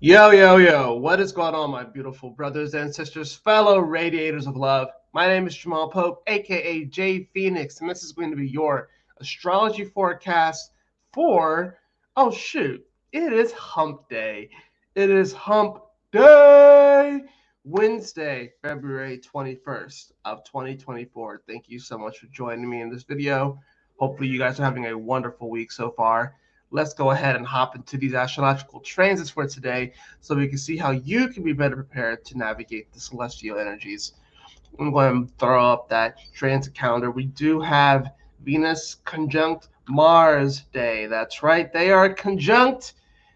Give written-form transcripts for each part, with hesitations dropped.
Yo, yo, yo, what is going on, my beautiful brothers and sisters, fellow radiators of love? My name is Jamal Pope, aka J Phoenix, and this is going to be your astrology forecast for, oh shoot, it is hump day. It is hump day, Wednesday, February 21st of 2024. Thank you so much for joining me in this video. Hopefully, you guys are having a wonderful week so far. Let's go ahead and hop into these astrological transits for today so we can see how you can be better prepared to navigate the celestial energies. I'm going to throw up that transit calendar. We do have Venus conjunct Mars day. That's right, they are conjunct.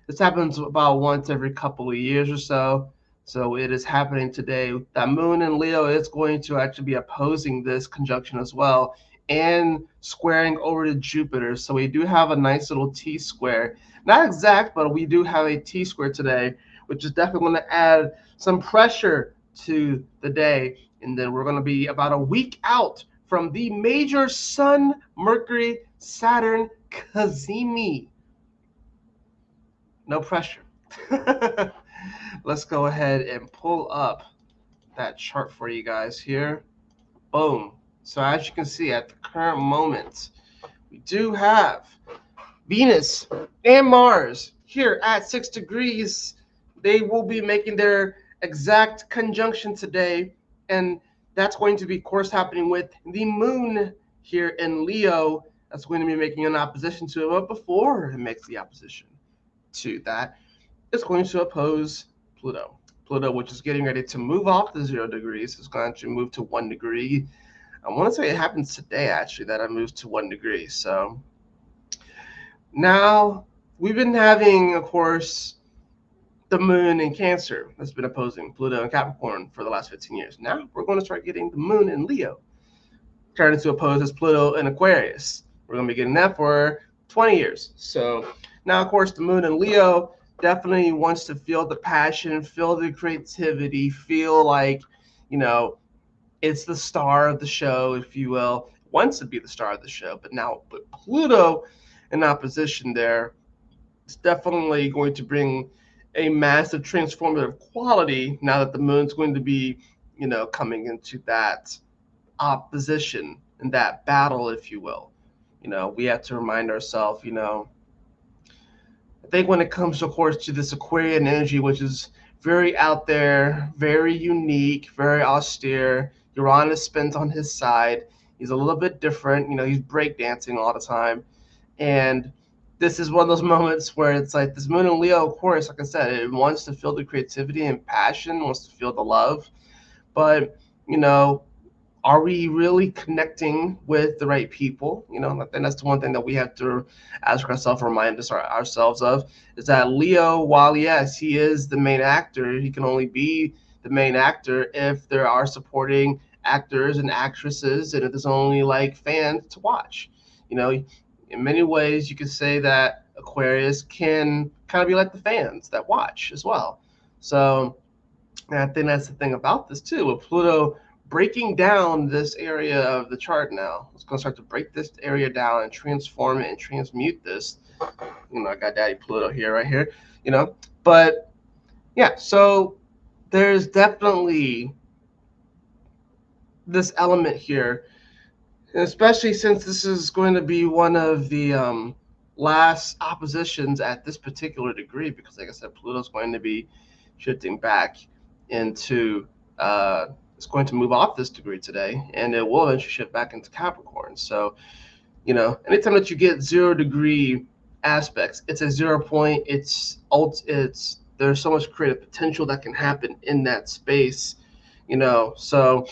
This happens about once every couple of years or so. So it is happening today. That moon in Leo is going to actually be opposing this conjunction as well and squaring over to Jupiter. So we do have a nice little T square. Not exact, but we do have a T square today, which is definitely going to add some pressure to the day. And then we're going to be about a week out from the major Sun, Mercury, Saturn, Cazimi. No pressure. Let's go ahead and pull up that chart for you guys here. Boom. So as you can see at the current moment, we do have Venus and Mars here at 6 degrees. They will be making their exact conjunction today, and that's going to be, of course, happening with the moon here in Leo. That's going to be making an opposition to it, but before it makes the opposition to that, it's going to oppose Pluto. Pluto, which is getting ready to move off the 0 degrees, is going to move to 1 degree. I want to say it happens today, actually, that it moves to 1 degree. So now we've been having, of course, the moon in Cancer that's been opposing Pluto and Capricorn for the last 15 years. Now we're going to start getting the moon in Leo turning to oppose as Pluto in Aquarius. We're going to be getting that for 20 years. So now, of course, the moon in Leo definitely wants to feel the passion, feel the creativity, feel like, you know, it's the star of the show, if you will. It wants to be the star of the show, but now with Pluto in opposition there, it's definitely going to bring a massive transformative quality now that the moon's going to be, coming into that opposition and that battle, if you will. We have to remind ourselves, I think when it comes, of course, to this Aquarian energy, which is very out there, very unique, very austere. Uranus spins on his side. He's a little bit different. He's breakdancing all the time. And this is one of those moments where it's like this moon in Leo, of course, like I said, it wants to feel the creativity and passion, wants to feel the love. But, you know, are we really connecting with the right people? And that's the one thing that we have to ask ourselves, remind ourselves of, is that Leo, while yes, he is the main actor, he can only be the main actor if there are supporting actors and actresses, and if there's only like fans to watch. In many ways, you could say that Aquarius can kind of be like the fans that watch as well. So, and I think that's the thing about this too, with Pluto breaking down this area of the chart now. It's going to start to break this area down and transform it and transmute this. I got Daddy Pluto here, right here, But yeah, so there's definitely this element here, especially since this is going to be one of the last oppositions at this particular degree, because like I said, Pluto's going to be shifting back into it's going to move off this degree today, and it will eventually shift back into Capricorn. So, anytime that you get 0 degree aspects, it's a 0 point. It's there's so much creative potential that can happen in that space. So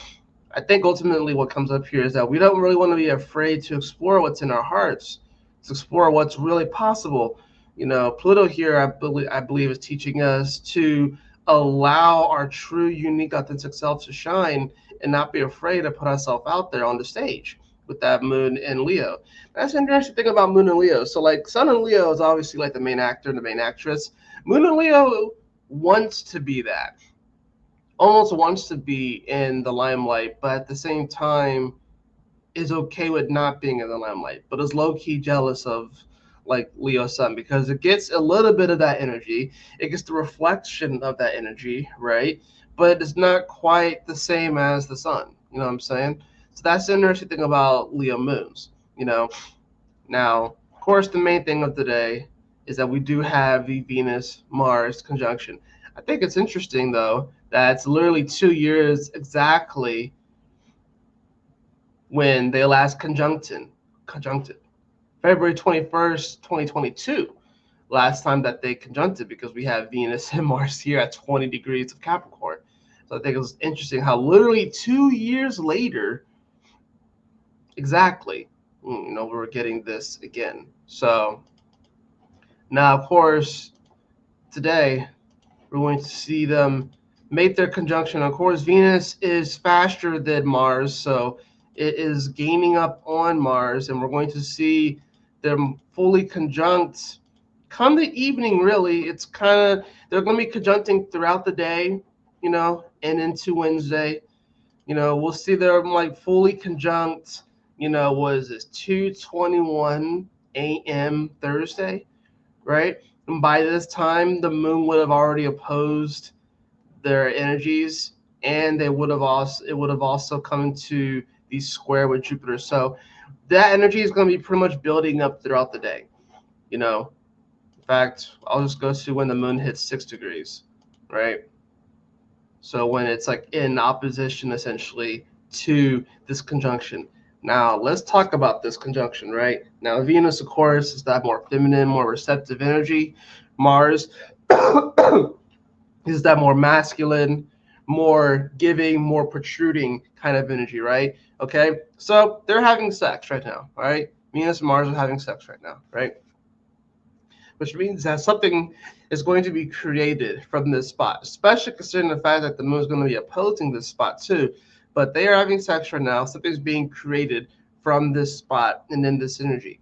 I think ultimately what comes up here is that we don't really want to be afraid to explore what's in our hearts, to explore what's really possible. Pluto here, I believe, is teaching us to allow our true, unique, authentic self to shine and not be afraid to put ourselves out there on the stage with that moon in Leo. That's an interesting thing about moon in Leo. So like Sun in Leo is obviously like the main actor and the main actress. Moon in Leo wants to be that, almost wants to be in the limelight, but at the same time is okay with not being in the limelight, but is low-key jealous of like Leo sun, because it gets a little bit of that energy. It gets the reflection of that energy, right? But it's not quite the same as the sun. You know what I'm saying? So that's the interesting thing about Leo moons. Now, of course, the main thing of the day is that we do have the Venus Mars conjunction. I think it's interesting though that it's literally 2 years exactly when they last conjuncted. February 21st, 2022, last time that they conjuncted, because we have Venus and Mars here at 20 degrees of Capricorn. So I think it was interesting how literally 2 years later, exactly, we're getting this again. So now, of course, today we're going to see them make their conjunction. Of course, Venus is faster than Mars, so it is gaining up on Mars, and we're going to see them fully conjunct come the evening. Really, it's kind of, they're going to be conjuncting throughout the day, and into Wednesday. We'll see them like fully conjunct. What is this, 2:21 a.m. Thursday, right? And by this time, the moon would have already opposed their energies, and it would have also come into the square with Jupiter. So that energy is going to be pretty much building up throughout the day. In fact, I'll just go to when the moon hits 6 degrees, right? So when it's like in opposition essentially to this conjunction. Now let's talk about this conjunction, right? Now Venus, of course, is that more feminine, more receptive energy. Mars is that more masculine, more giving, more protruding kind of energy, right? Okay, so they're having sex right now, right? Venus and Mars are having sex right now, right? Which means that something is going to be created from this spot, especially considering the fact that the moon is going to be opposing this spot too. But they are having sex right now. Something's being created from this spot and then this energy.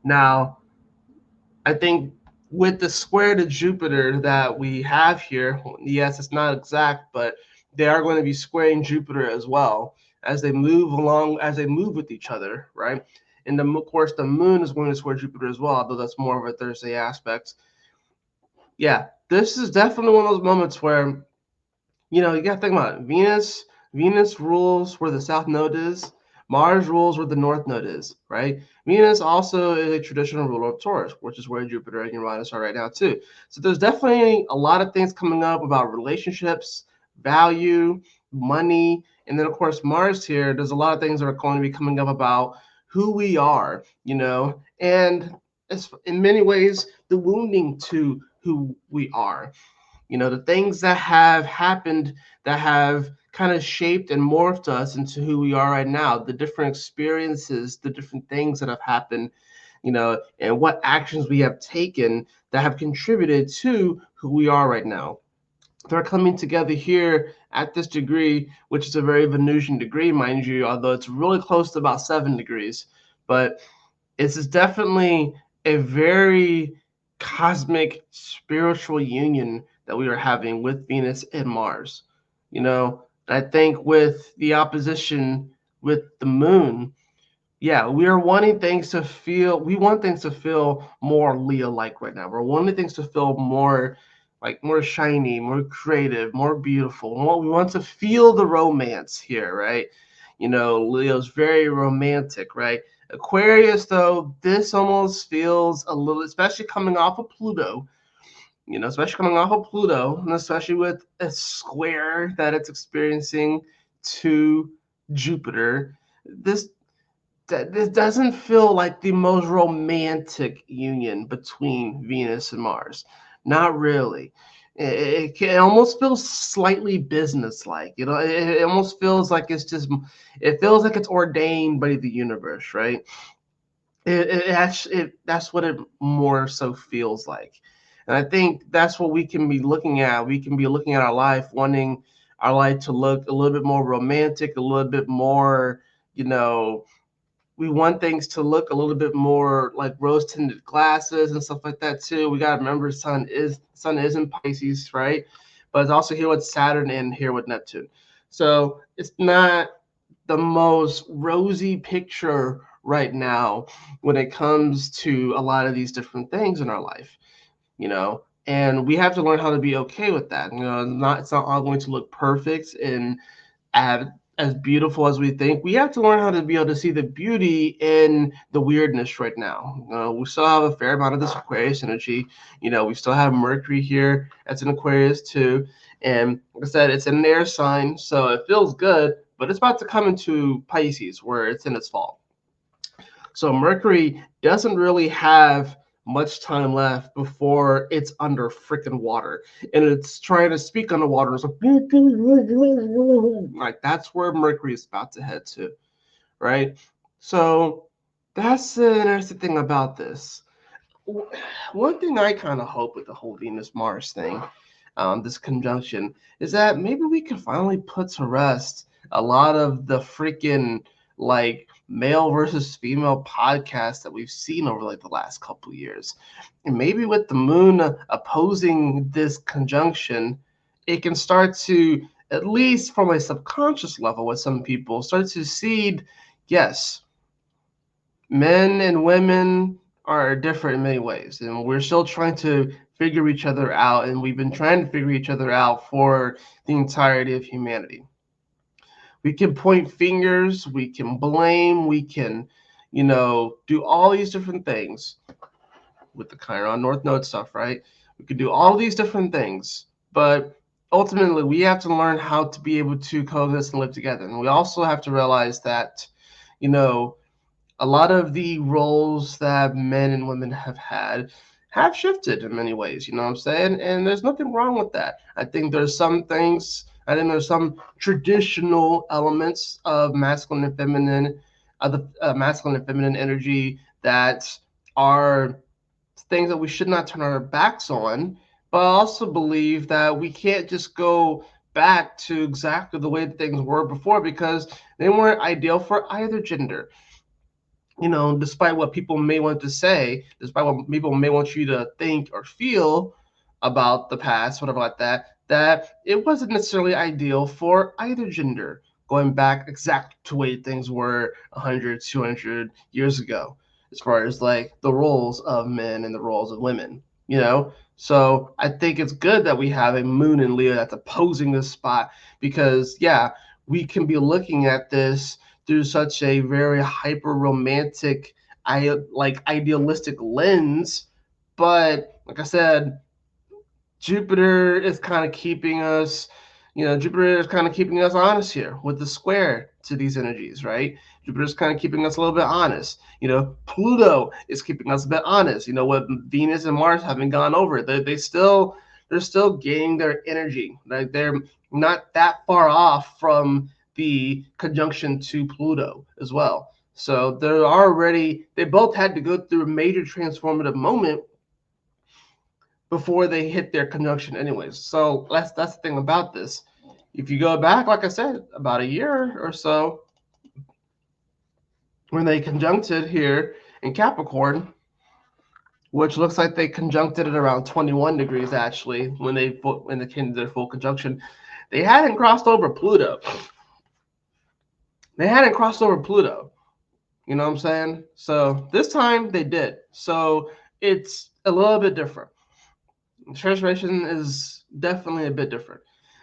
Now, I think with the square to Jupiter that we have here, yes, it's not exact, but they are going to be squaring Jupiter as well as they move along, as they move with each other, right? And of course, the moon is going to square Jupiter as well, although that's more of a Thursday aspect. Yeah, this is definitely one of those moments where, you got to think about it. Venus rules where the south node is. Mars rules where the north node is, right? Venus also is a traditional ruler of Taurus, which is where Jupiter and Uranus are right now too. So there's definitely a lot of things coming up about relationships, value, money, and then of course Mars here. There's a lot of things that are going to be coming up about who we are, and it's in many ways the wounding to who we are. The things that have happened that have kind of shaped and morphed us into who we are right now, the different experiences, the different things that have happened, and what actions we have taken that have contributed to who we are right now. They're coming together here at this degree, which is a very Venusian degree, mind you, although it's really close to about 7 degrees. But this is definitely a very cosmic spiritual union that we are having with Venus and Mars. I think with the opposition with the moon, yeah, we want things to feel more Leo-like right now. We're wanting things to feel more more shiny, more creative, more beautiful. We want to feel the romance here, right? Leo's very romantic, right? Aquarius, though, this almost feels a little, especially coming off of Pluto, especially coming off of Pluto, and especially with a square that it's experiencing to Jupiter. This doesn't feel like the most romantic union between Venus and Mars. Not really. It almost feels slightly business-like. It almost feels like it feels like it's ordained by the universe, right? That's what it more so feels like. And I think that's what we can be looking at. We can be looking at our life, wanting our life to look a little bit more romantic, a little bit more, we want things to look a little bit more like rose tinted glasses and stuff like that too. We got to remember sun is in Pisces, right? But it's also here with Saturn and here with Neptune. So it's not the most rosy picture right now when it comes to a lot of these different things in our life, and we have to learn how to be okay with that. It's not all going to look perfect and as beautiful as we think. We have to learn how to be able to see the beauty in the weirdness right now. We still have a fair amount of this Aquarius energy. We still have Mercury here. That's in Aquarius too. And like I said, it's an air sign, so it feels good, but it's about to come into Pisces where it's in its fall. So Mercury doesn't really have much time left before it's under freaking water, and it's trying to speak underwater. It's like that's where Mercury is about to head to, right? So that's the interesting thing about this. One thing I kind of hope with the whole Venus Mars thing, this conjunction, is that maybe we can finally put to rest a lot of the freaking like male versus female podcasts that we've seen over like the last couple of years. And maybe with the moon opposing this conjunction, it can start to, at least from a subconscious level with some people, start to seed, yes, men and women are different in many ways, and we're still trying to figure each other out, and we've been trying to figure each other out for the entirety of humanity. We can point fingers, we can blame, we can, do all these different things with the Chiron North Node stuff, right? We can do all these different things, but ultimately we have to learn how to be able to coexist and live together. And we also have to realize that, a lot of the roles that men and women have had have shifted in many ways, you know what I'm saying? And there's nothing wrong with that. I think there's some traditional elements of masculine and feminine, the masculine and feminine energy that are things that we should not turn our backs on. But I also believe that we can't just go back to exactly the way things were before, because they weren't ideal for either gender. Despite what people may want to say, despite what people may want you to think or feel about the past, whatever like that it wasn't necessarily ideal for either gender, going back exactly to the way things were 100, 200 years ago, as far as like the roles of men and the roles of women. So I think it's good that we have a moon in Leo that's opposing this spot, because yeah, we can be looking at this through such a very hyper romantic, idealistic lens. But like I said, Jupiter is kind of keeping us, Jupiter is kind of keeping us honest here with the square to these energies, right? Jupiter is kind of keeping us a little bit honest. Pluto is keeping us a bit honest. What Venus and Mars haven't gone over, they're still gaining their energy. Like they're not that far off from the conjunction to Pluto as well. So they both had to go through a major transformative moment before they hit their conjunction anyways. So that's the thing about this. If you go back, like I said, about a year or so, when they conjuncted here in Capricorn, which looks like they conjuncted at around 21 degrees actually when they came to their full conjunction, they hadn't crossed over Pluto. You know what I'm saying? So this time they did. So it's a little bit different. Transformation is definitely a bit different.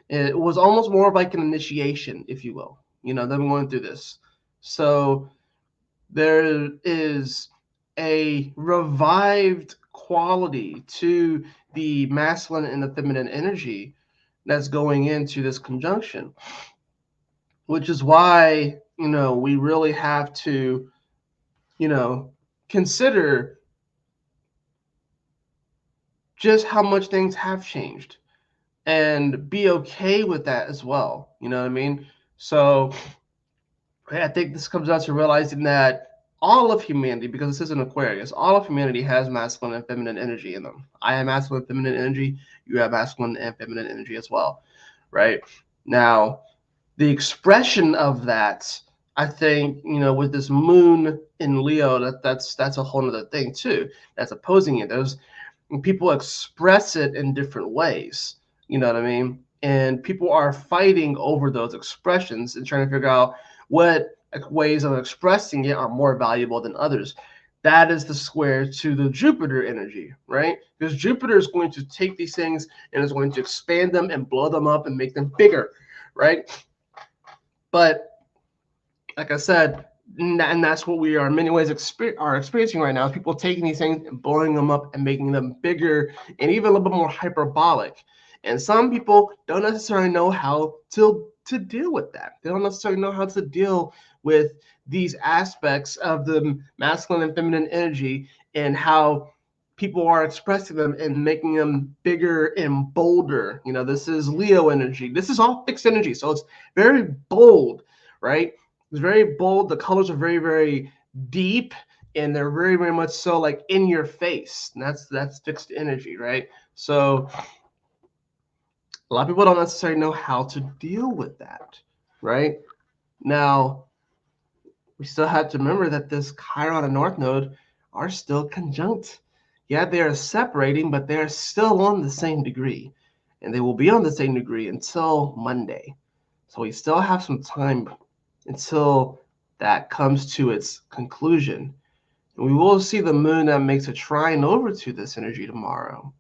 It was almost more of like an initiation, if you will, them going through this. So there is a revived quality to the masculine and the feminine energy that's going into this conjunction, which is why, we really have to, consider just how much things have changed and be okay with that as well. You know what I mean? So I think this comes down to realizing that all of humanity, because this is an Aquarius, all of humanity has masculine and feminine energy in them. I have masculine and feminine energy. You have masculine and feminine energy as well, right? Now, the expression of that, I think, with this moon in Leo, that's a whole other thing too. That's opposing it. There's people express it in different ways. You know what I mean? And people are fighting over those expressions and trying to figure out what ways of expressing it are more valuable than others. That is the square to the Jupiter energy, right? Because Jupiter is going to take these things and is going to expand them and blow them up and make them bigger, right? But like I said, and that's what we are in many ways are experiencing right now, is people taking these things and blowing them up and making them bigger and even a little bit more hyperbolic. And some people don't necessarily know how to deal with that. They don't necessarily know how to deal with these aspects of the masculine and feminine energy and how people are expressing them and making them bigger and bolder. You know, this is Leo energy. This is all fixed energy. So it's very bold, right? It's very bold. The colors are very, very deep, and they're very, very much so like in your face. And that's fixed energy, right? So a lot of people don't necessarily know how to deal with that, right? Now, we still have to remember that this Chiron and North Node are still conjunct. Yeah, they are separating, but they're still on the same degree. And they will be on the same degree until Monday. So we still have some time until that comes to its conclusion. And we will see the moon that makes a trine over to this energy tomorrow.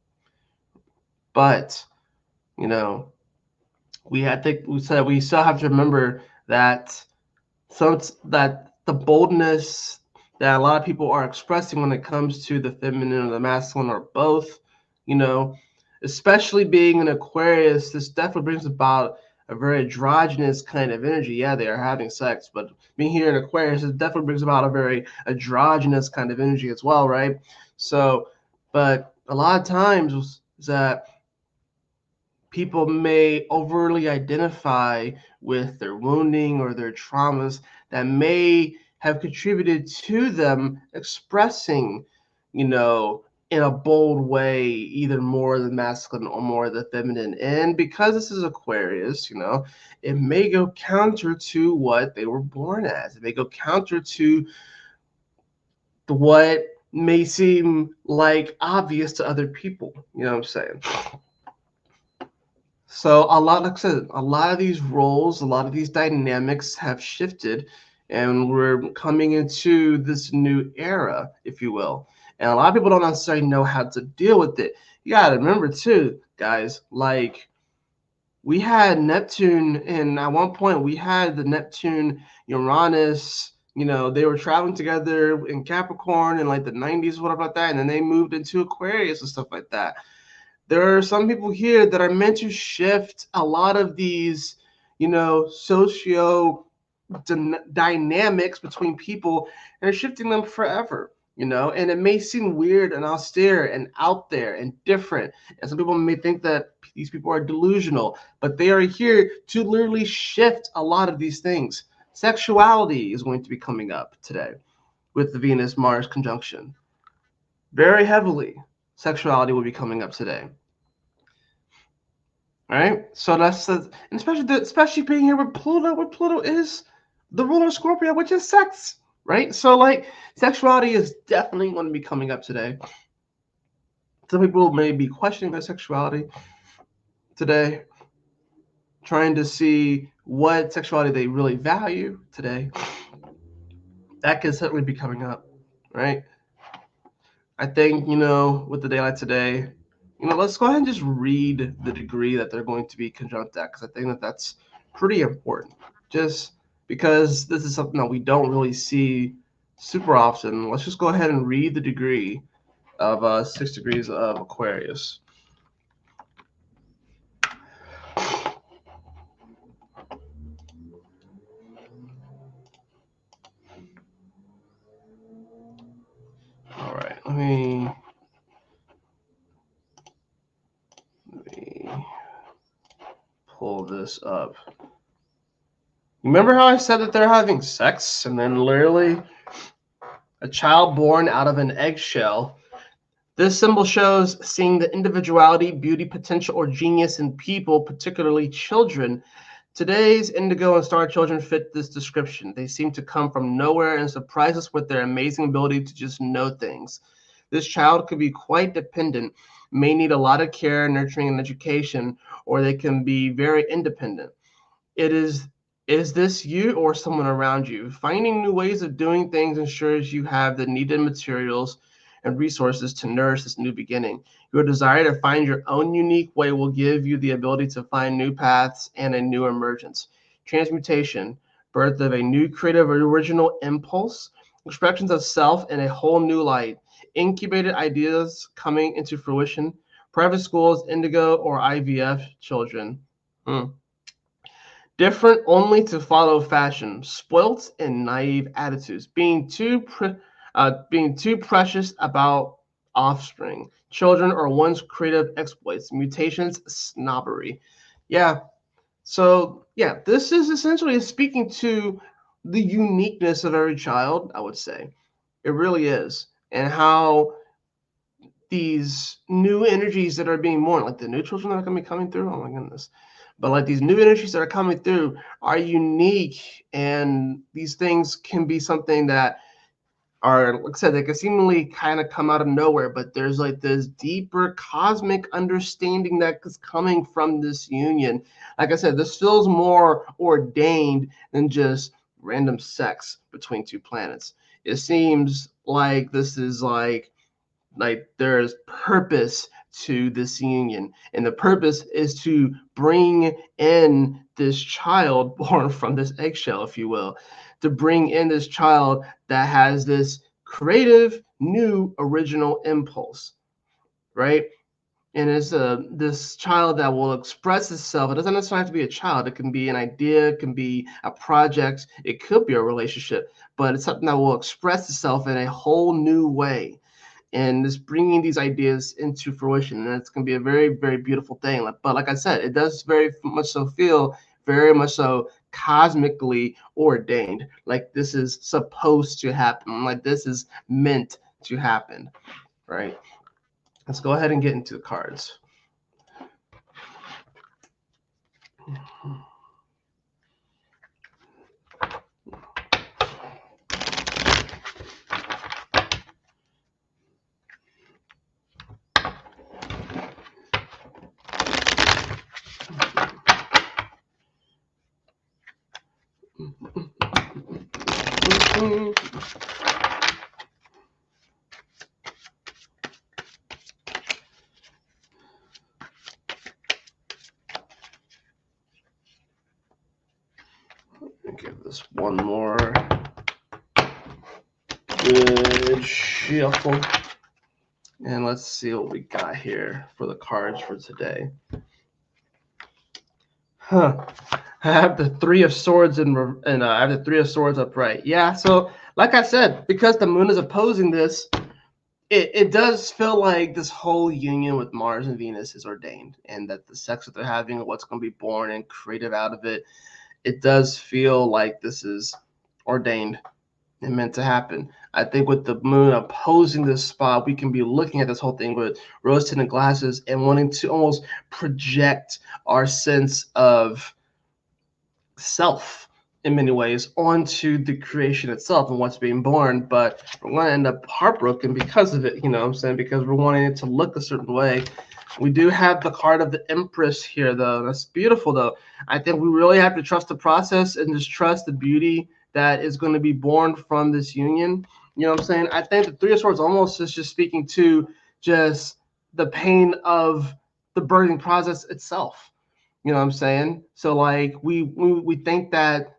But, you know, we still have to remember that that the boldness that a lot of people are expressing when it comes to the feminine or the masculine or both, you know, especially being an Aquarius, this definitely brings about a very androgynous kind of energy. Yeah, they are having sex, but being here in Aquarius, it definitely brings about a very androgynous kind of energy as well, right? So, but a lot of times that people may overly identify with their wounding or their traumas that may have contributed to them expressing, you know, in a bold way, either more the masculine or more the feminine. And because this is Aquarius, you know, it may go counter to what they were born as. It may go counter to what may seem like obvious to other people. You know what I'm saying? So like I said, a lot of these roles, a lot of these dynamics have shifted, and we're coming into this new era, if you will. And a lot of people don't necessarily know how to deal with it. You got to remember too, guys, like we had Neptune, and at one point we had the Neptune, Uranus, you know, they were traveling together in Capricorn in like the 90s, whatever like that, and then they moved into Aquarius and stuff like that. There are some people here that are meant to shift a lot of these, you know, socio dynamics between people, and are shifting them forever, you know. And it may seem weird and austere and out there and different, and some people may think that these people are delusional, but they are here to literally shift a lot of these things. Sexuality is going to be coming up today with the Venus Mars conjunction very heavily. Sexuality will be coming up today. Right, so that's and especially being here with Pluto. Where Pluto is the ruler of Scorpio, which is sex, right? So like sexuality is definitely going to be coming up today. Some people may be questioning their sexuality today, trying to see what sexuality they really value today. That can certainly be coming up, right? I think, you know, with the daylight today, you know, let's go ahead and just read the degree that they're going to be conjunct at, because I think that that's pretty important. Just because this is something that we don't really see super often, let's just go ahead and read the degree of 6 degrees of Aquarius. All right, let me pull this up. Remember how I said that they're having sex, and then literally a child born out of an eggshell? This symbol shows seeing the individuality, beauty, potential, or genius in people, particularly children. Today's indigo and star children fit this description. They seem to come from nowhere and surprise us with their amazing ability to just know things. This child could be quite dependent, may need a lot of care, nurturing, and education, or they can be very independent. It is Is this you or someone around you? Finding new ways of doing things ensures you have the needed materials and resources to nourish this new beginning. Your desire to find your own unique way will give you the ability to find new paths and a new emergence. Transmutation, birth of a new creative or original impulse, expressions of self in a whole new light, incubated ideas coming into fruition, private schools, indigo, or IVF children. Different only to follow fashion, spoilt and naive attitudes, being too precious about offspring, children, or one's creative exploits, mutations, snobbery. Yeah. So yeah, this is essentially speaking to the uniqueness of every child. I would say it really is, and how these new energies that are being born, like the new children that are going to be coming through. Oh my goodness. But like these new energies that are coming through are unique, and these things can be something that are, like I said, they can seemingly kind of come out of nowhere, but there's like this deeper cosmic understanding that is coming from this union. Like I said, this feels more ordained than just random sex between two planets. It seems like this is like there's purpose to this union, and the purpose is to bring in this child born from this eggshell, if you will, to bring in this child that has this creative new original impulse, right? And it's this child that will express itself. It doesn't necessarily have to be a child. It can be an idea, it can be a project, it could be a relationship, but it's something that will express itself in a whole new way, and just bringing these ideas into fruition. And it's going to be a very, very beautiful thing. But like I said, it does very much so feel very much so cosmically ordained. Like this is supposed to happen. Like this is meant to happen, right? Let's go ahead and get into the cards. Give this one more good shuffle. And let's see what we got here for the cards for today. I have the Three of Swords and I have the Three of Swords upright. Yeah, so like I said, because the moon is opposing this, it does feel like this whole union with Mars and Venus is ordained, and that the sex that they're having, what's going to be born and created out of it, it does feel like this is ordained and meant to happen. I think with the moon opposing this spot, we can be looking at this whole thing with rose-tinted glasses and wanting to almost project our sense of self in many ways onto the creation itself and what's being born, but we're going to end up heartbroken because of it, you know what I'm saying, because we're wanting it to look a certain way. We do have the card of the Empress here, though. That's beautiful, though. I think we really have to trust the process and just trust the beauty that is going to be born from this union. You know what I'm saying? I think the Three of Swords almost is just speaking to just the pain of the birthing process itself. You know what I'm saying? So like we think that,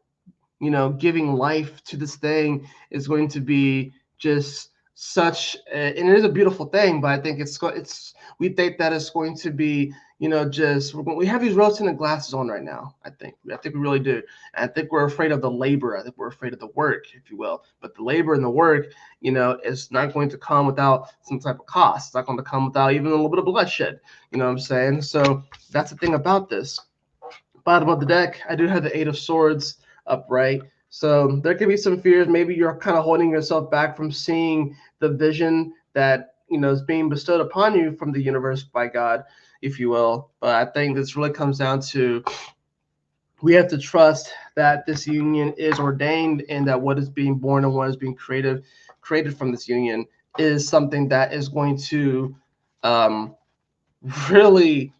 you know, giving life to this thing is going to be just such and it is a beautiful thing, but I think it's we think that it's going to be, you know, just we have these rose-tinted glasses on right now. I think we really do. And I think we're afraid of the labor. I think we're afraid of the work, if you will. But the labor and the work, you know, is not going to come without some type of cost. It's not going to come without even a little bit of bloodshed. You know what I'm saying? So that's the thing about this. Bottom of the deck, I do have the Eight of Swords upright. So there could be some fears. Maybe you're kind of holding yourself back from seeing the vision that, you know, is being bestowed upon you from the universe by God, if you will. But I think this really comes down to we have to trust that this union is ordained and that what is being born and what is being created from this union is something that is going to really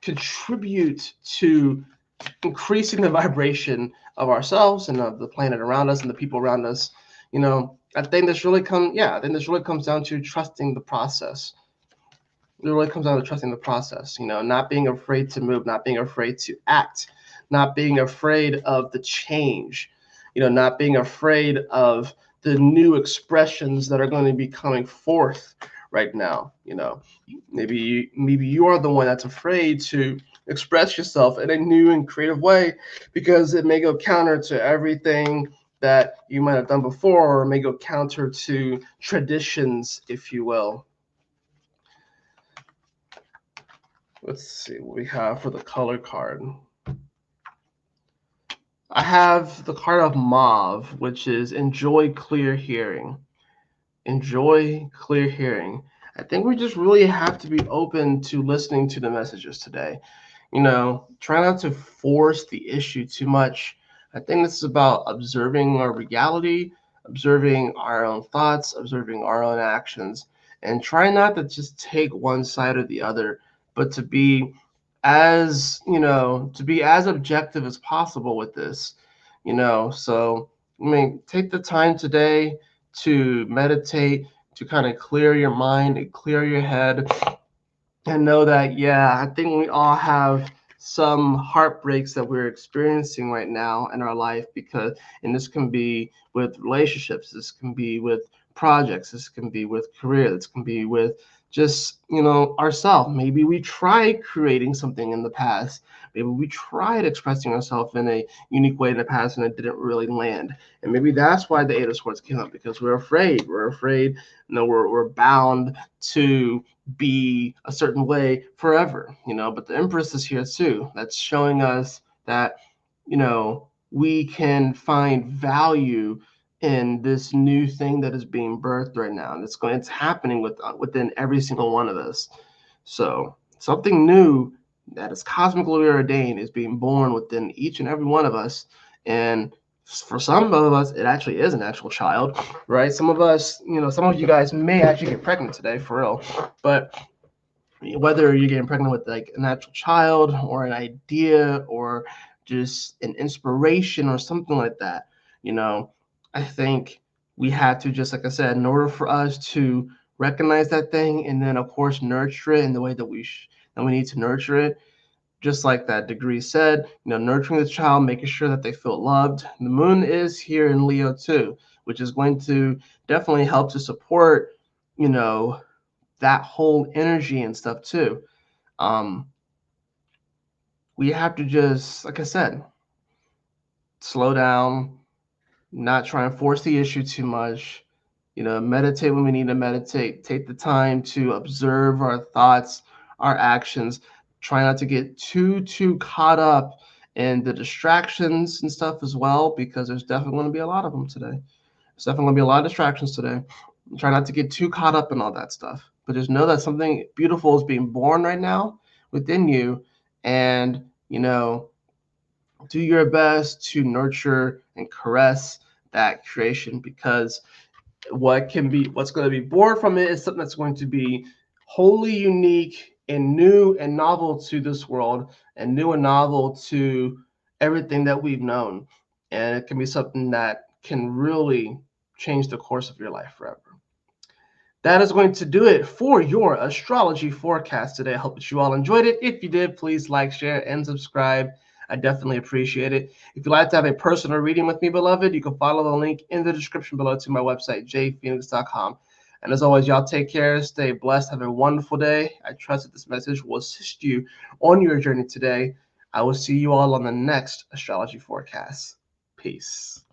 contribute to increasing the vibration of ourselves and of the planet around us and the people around us. I think this really comes down to trusting the process. It really comes down to trusting the process, not being afraid to move, not being afraid to act, not being afraid of the change, not being afraid of the new expressions that are going to be coming forth right now. Maybe you are the one that's afraid to express yourself in a new and creative way because it may go counter to everything that you might have done before, or may go counter to traditions, if you will. Let's see what we have for the color card. I have the card of Mauve, which is enjoy clear hearing. Enjoy clear hearing. I think we just really have to be open to listening to the messages today. Try not to force the issue too much. I think this is about observing our reality, observing our own thoughts, observing our own actions, and try not to just take one side or the other, but to be as objective as possible with this. So take the time today to meditate, to kind of clear your mind and clear your head, and know that, I think we all have some heartbreaks that we're experiencing right now in our life, and this can be with relationships, this can be with projects, this can be with career, this can be with just, ourselves. Maybe we tried creating something in the past. Maybe we tried expressing ourselves in a unique way in the past and it didn't really land. And maybe that's why the Eight of Swords came up, because we're afraid. We're bound to be a certain way forever, but the Empress is here too. That's showing us that, we can find value in this new thing that is being birthed right now, and it's happening within every single one of us. So something new that is cosmically ordained is being born within each and every one of us, and for some of us, it actually is an actual child, right? Some of us, some of you guys may actually get pregnant today, for real. But whether you're getting pregnant with like an actual child or an idea or just an inspiration or something like that, I think we have to, just like I said, in order for us to recognize that thing and then, of course, nurture it in the way that we need to nurture it. Just like that degree said, nurturing the child, making sure that they feel loved. The moon is here in Leo too, which is going to definitely help to support, that whole energy and stuff too. We have to just, like I said, slow down, not try and force the issue too much, meditate when we need to meditate, take the time to observe our thoughts, our actions, try not to get too caught up in the distractions and stuff as well, because there's definitely going to be a lot of them today. There's definitely going to be a lot of distractions today. Try not to get too caught up in all that stuff, but just know that something beautiful is being born right now within you, and do your best to nurture and caress that creation, because what's going to be born from it is something that's going to be wholly unique and new and novel to this world, and new and novel to everything that we've known. And it can be something that can really change the course of your life forever. That is going to do it for your astrology forecast today. I hope that you all enjoyed it. If you did, please like, share, and subscribe. I definitely appreciate it. If you'd like to have a personal reading with me, beloved, you can follow the link in the description below to my website, jphoenix.com. And as always, y'all take care, stay blessed, have a wonderful day. I trust that this message will assist you on your journey today. I will see you all on the next astrology forecast. Peace.